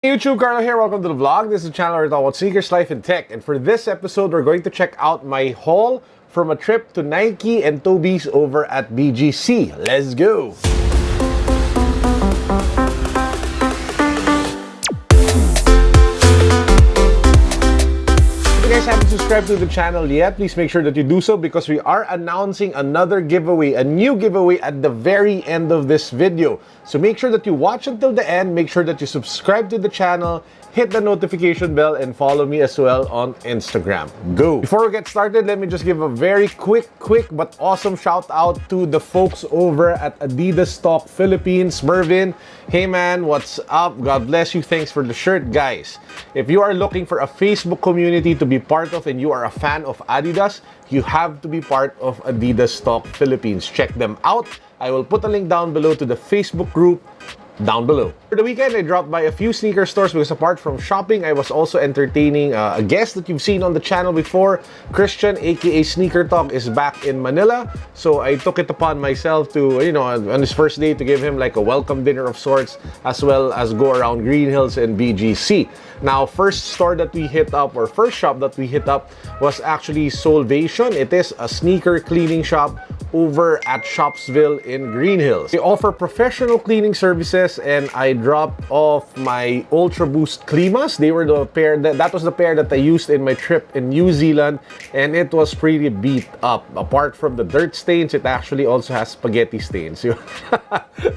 Hey YouTube, Carlo here. Welcome to the vlog. This is a channel where I talk about sneakers, life, and tech. And for this episode, we're going to check out my haul from a trip to Nike and Toby's over at BGC. Let's go! If you guys haven't subscribed to the channel yet, please make sure that you do so because we are announcing another giveaway, a new giveaway at the very end of this video. So make sure that you watch until the end, make sure that you subscribe to the channel, hit the notification bell, and follow me as well on Instagram. Go! Before we get started, let me just give a very quick but awesome shout out to the folks over at Adidas Talk Philippines. Mervin, hey man, what's up? God bless you. Thanks for the shirt, guys. If you are looking for a Facebook community to be part of and you are a fan of Adidas, you have to be part of Adidas Talk Philippines. Check them out. I will put a link down below to the Facebook group down below. For the weekend, I dropped by a few sneaker stores because apart from shopping, I was also entertaining a guest that you've seen on the channel before. Christian, aka SneakerTalk, is back in Manila. So I took it upon myself to, on his first day to give him like a welcome dinner of sorts, as well as go around Green Hills and BGC. Now, first store that we hit up, or first shop that we hit up, was actually Solvation. It is a sneaker cleaning shop over at Shopsville in Green Hills. They offer professional cleaning services, and I dropped off my Ultra Boost Climas. They were the pair that was the pair that I used in my trip in New Zealand, and it was pretty beat up. Apart from the dirt stains, it actually also has spaghetti stains. So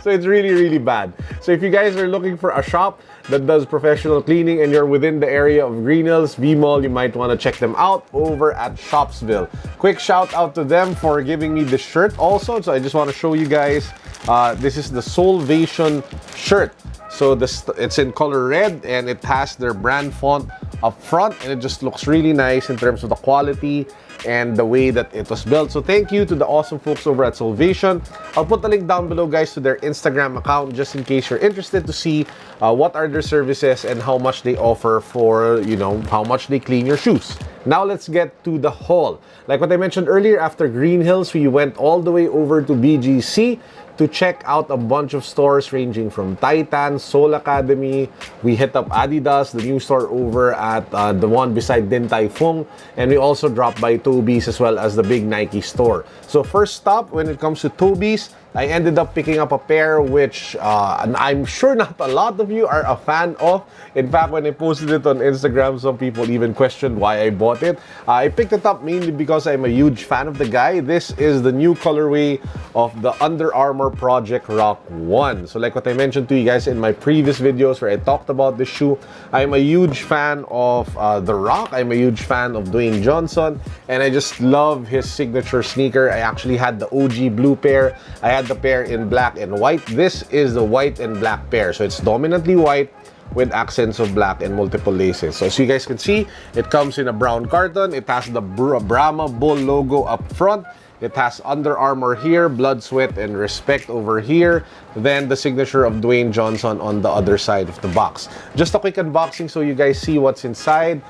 it's really bad. So if you guys are looking for a shop that does professional cleaning and you're within the area of Green Hills, V-Mall, you might want to check them out over at Shopsville. Quick shout out to them for giving me the shirt also. So I just want to show you guys, this is the Solvation shirt. So it's in color red and it has their brand font up front, and it just looks really nice in terms of the quality and the way that it was built. So thank you to the awesome folks over at Solvation. I'll put the link down below, guys, to their Instagram account just in case you're interested to see what are their services and how much they offer for, how much they clean your shoes. Now let's get to the haul. Like what I mentioned earlier, after Green Hills, we went all the way over to BGC to check out a bunch of stores ranging from Titan, Soul Academy. We hit up Adidas, the new store over at the one beside Din Tai Fung, and we also dropped by Toby's as well as the big Nike store. So first stop when it comes to Toby's, I ended up picking up a pair which I'm sure not a lot of you are a fan of. In fact, when I posted it on Instagram, some people even questioned why I bought it. I picked it up mainly because I'm a huge fan of the guy. This is the new colorway of the Under Armour Project Rock 1. So like what I mentioned to you guys in my previous videos where I talked about the shoe, I'm a huge fan of The Rock. I'm a huge fan of Dwayne Johnson, and I just love his signature sneaker. I actually had the OG blue pair. I had the pair in black and white. This is the white and black pair. So it's dominantly white with accents of black and multiple laces. So as you guys can see, it comes in a brown carton. It has the Brahma Bull logo up front. It has Under Armour here, Blood, Sweat, and Respect over here. Then the signature of Dwayne Johnson on the other side of the box. Just a quick unboxing so you guys see what's inside.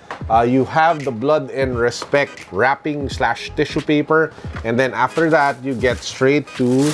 You have the Blood and Respect wrapping / tissue paper. And then after that, you get straight to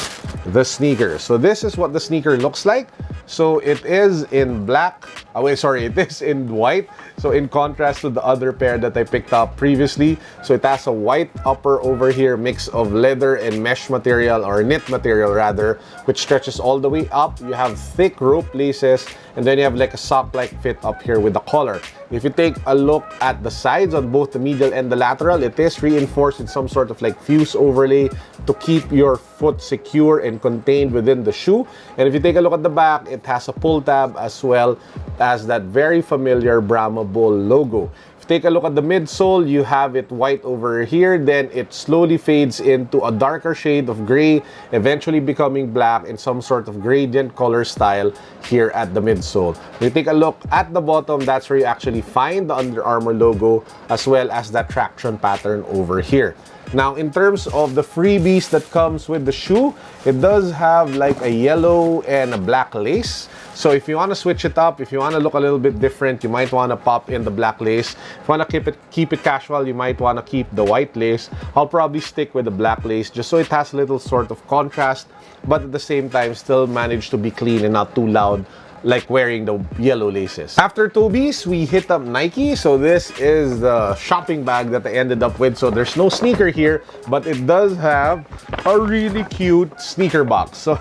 the sneaker. So this is what the sneaker looks like. So it is in black. It is in white. So in contrast to the other pair that I picked up previously. So it has a white upper over here, mix of leather and mesh material, or knit material rather, which stretches all the way up. You have thick rope laces, and then you have like a sock-like fit up here with the collar. If you take a look at the sides on both the medial and the lateral, it is reinforced with some sort of like fuse overlay to keep your foot secure and contained within the shoe. And if you take a look at the back, it has a pull tab as well as that very familiar Brahma Bull logo. Take a look at the midsole, you have it white over here, then it slowly fades into a darker shade of gray, eventually becoming black in some sort of gradient color style here at the midsole. When you take a look at the bottom, that's where you actually find the Under Armour logo as well as that traction pattern over here. Now, in terms of the freebies that comes with the shoe, it does have like a yellow and a black lace. So if you want to switch it up, if you want to look a little bit different, you might want to pop in the black lace. If you want to keep it casual, you might want to keep the white lace. I'll probably stick with the black lace just so it has a little sort of contrast, but at the same time still manage to be clean and not too loud like wearing the yellow laces. After Toby's, we hit up Nike. So this is the shopping bag that I ended up with. So there's no sneaker here, but it does have a really cute sneaker box. So,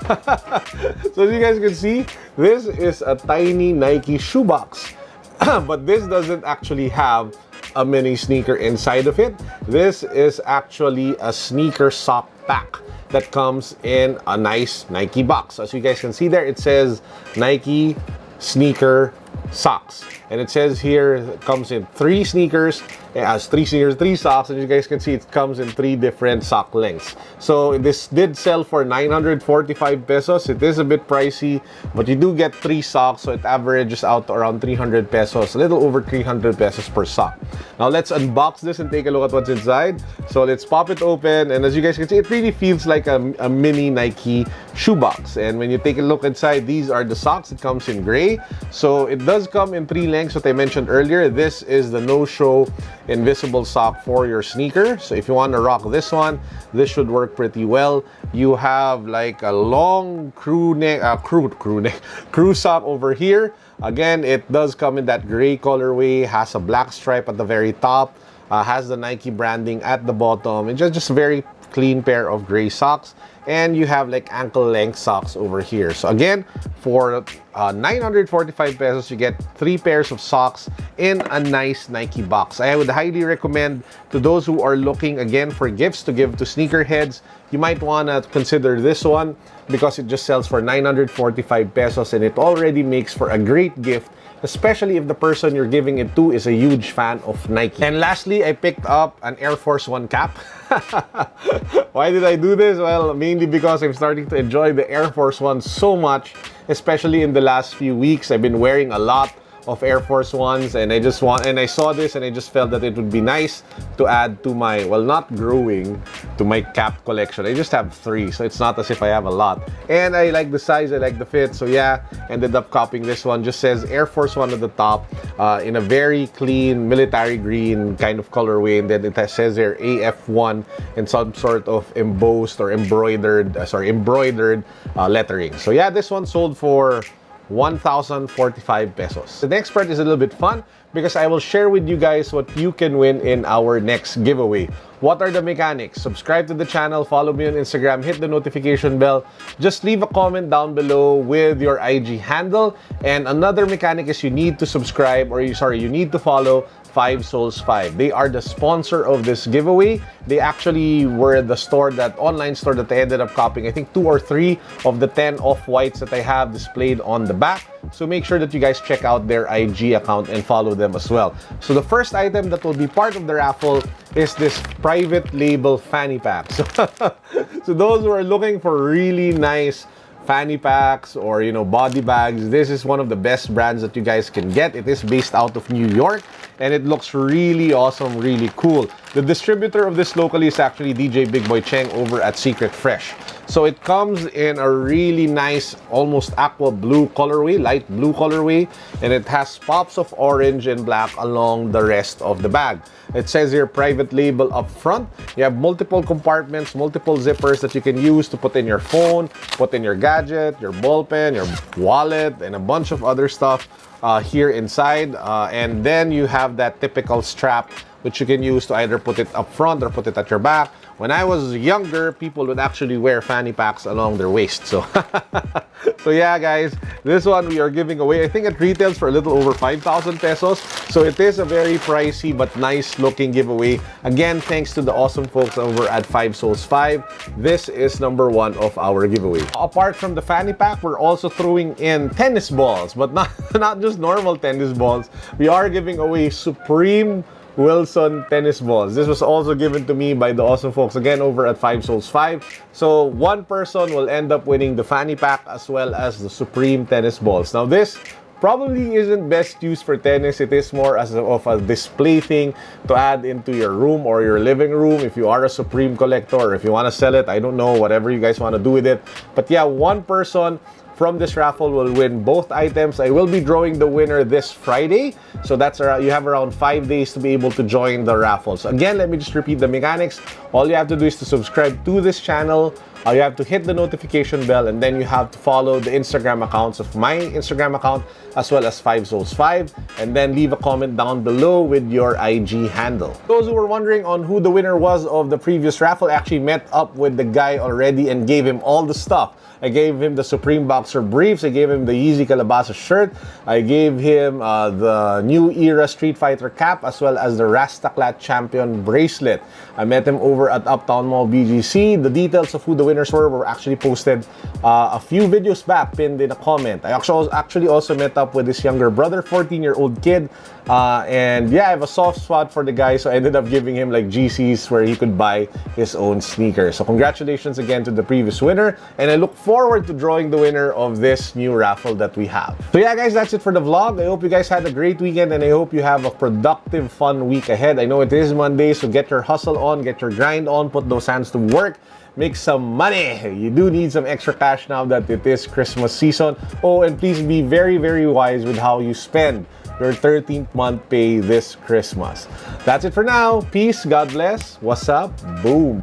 so as you guys can see, this is a tiny Nike shoe box. But this doesn't actually have a mini sneaker inside of it. This is actually a sneaker sock pack that comes in a nice Nike box. As you guys can see there, it says Nike sneaker socks. And it says here, it comes in 3 sneakers. It has 3 sneakers, 3 socks. And you guys can see it comes in 3 different sock lengths. So this did sell for 945 pesos. It is a bit pricey, but you do get 3 socks. So it averages out to around 300 pesos, a little over 300 pesos per sock. Now let's unbox this and take a look at what's inside. So let's pop it open. And as you guys can see, it really feels like a mini Nike shoebox. And when you take a look inside, these are the socks. It comes in gray. So it does come in 3 lengths, what I mentioned earlier. This is the no-show invisible sock for your sneaker. So if you want to rock this one, this should work pretty well. You have like a long crew sock over here. Again, it does come in that gray colorway, has a black stripe at the very top, has the Nike branding at the bottom. It's just a very clean pair of gray socks. And you have like ankle length socks over here. So again, for 945 pesos, you get 3 pairs of socks in a nice Nike box. I would highly recommend to those who are looking again for gifts to give to sneakerheads, you might want to consider this one because it just sells for 945 pesos and it already makes for a great gift, especially if the person you're giving it to is a huge fan of Nike. And lastly, I picked up an Air Force One cap. Why did I do this? Well, mainly because I'm starting to enjoy the Air Force One so much, especially in the last few weeks. I've been wearing a lot of Air Force Ones and I saw this and I just felt that it would be nice to add to my, well, not growing, to my cap collection. I just have 3, so it's not as if I have a lot. And I like the size, I like the fit, so yeah, ended up copying this one. Just says Air Force One at the top in a very clean military green kind of colorway, and then it says there AF1 in some sort of embossed or embroidered lettering. So yeah, this one sold for 1,045 pesos. The next part is a little bit fun because I will share with you guys what you can win in our next giveaway. What are the mechanics? Subscribe to the channel, follow me on Instagram, hit the notification bell, just leave a comment down below with your IG handle. And another mechanic is you need to subscribe, or you need to follow 5 Souls 5. They are the sponsor of this giveaway. They actually were the online store that I ended up copying. I think 2 or 3 of the 10 off-whites that I have displayed on the back. So make sure that you guys check out their IG account and follow them as well. So the first item that will be part of the raffle is this private label fanny pack. So those who are looking for really nice fanny packs or body bags, this is one of the best brands that you guys can get. It is based out of New York and it looks really awesome, really cool. The distributor of this locally is actually DJ Big Boy Cheng over at Secret Fresh. So it comes in a really nice, almost aqua blue colorway, light blue colorway, and it has pops of orange and black along the rest of the bag. It says here private label up front. You have multiple compartments, multiple zippers that you can use to put in your phone, put in your gadget, your ball pen, your wallet, and a bunch of other stuff here inside. And then you have that typical strap which you can use to either put it up front or put it at your back. When I was younger, people would actually wear fanny packs along their waist. So, so yeah, guys, this one we are giving away. I think it retails for a little over 5,000 pesos. So it is a very pricey but nice looking giveaway. Again, thanks to the awesome folks over at 5 Souls 5. This is number 1 of our giveaway. Apart from the fanny pack, we're also throwing in tennis balls, but not just normal tennis balls. We are giving away Supreme Wilson tennis balls. This was also given to me by the awesome folks again over at 5 Souls 5. So one person will end up winning the fanny pack as well as the Supreme tennis balls. Now this probably isn't best used for tennis. It is more as of a display thing to add into your room or your living room if you are a Supreme collector, or if you want to sell it, I don't know, whatever you guys want to do with it. But yeah, one person from this raffle will win both items. I will be drawing the winner this Friday. So that's around, you have around 5 days to be able to join the raffle. So again, let me just repeat the mechanics. All you have to do is to subscribe to this channel, You have to hit the notification bell, and then you have to follow the Instagram accounts of my Instagram account as well as 5souls5, and then leave a comment down below with your IG handle. Those who were wondering on who the winner was of the previous raffle, I actually met up with the guy already and gave him all the stuff. I gave him the Supreme Boxer briefs, I gave him the Yeezy Calabasas shirt, I gave him the New Era Street Fighter cap, as well as the Rastaclat Champion bracelet. I met him over at Uptown Mall BGC. The details of who the winners were actually posted a few videos back, pinned in a comment. I actually also met up with his younger brother, 14-year-old kid, and yeah, I have a soft spot for the guy, so I ended up giving him like GCs where he could buy his own sneakers. So congratulations again to the previous winner, and I look forward to drawing the winner of this new raffle that we have. So yeah guys, that's it for the vlog. I hope you guys had a great weekend, and I hope you have a productive, fun week ahead. I know it is Monday, so get your hustle on, get your grind on, put those hands to work, make some money. You do need some extra cash now that it is Christmas season. Oh, and please be very, very wise with how you spend your 13th month pay this Christmas. That's it for now. Peace, God bless. What's up? Boom.